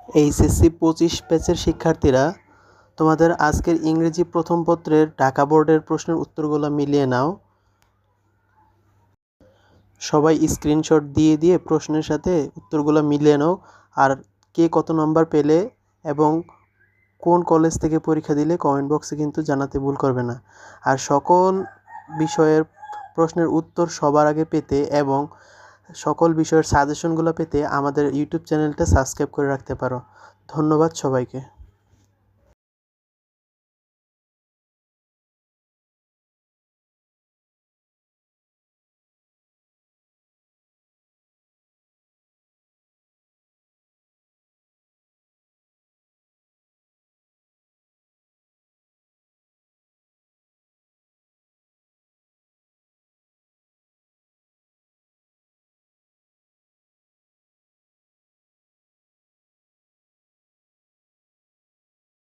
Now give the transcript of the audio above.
HSC 25 ব্যাচের শিক্ষার্থীরা, তোমাদের আজকের ইংরেজি প্রথম পত্রের ঢাকা বোর্ডের প্রশ্নের উত্তরগুলো মিলিয়ে নাও। সবাই স্ক্রিনশট দিয়ে দিয়ে প্রশ্নের সাথে উত্তরগুলো মিলিয়ে নাও। আর কে কত নম্বর পেলে এবং কোন কলেজ থেকে পরীক্ষা দিলে কমেন্ট বক্সে কিন্তু জানাতে ভুল করবে না। আর সকল বিষয়ের প্রশ্নের উত্তর সবার আগে পেতে এবং সকল বিষয়ের সাজেশনগুলো পেতে আমাদের ইউটিউব চ্যানেলটা সাবস্ক্রাইব করে রাখতে পারো। ধন্যবাদ সবাইকে।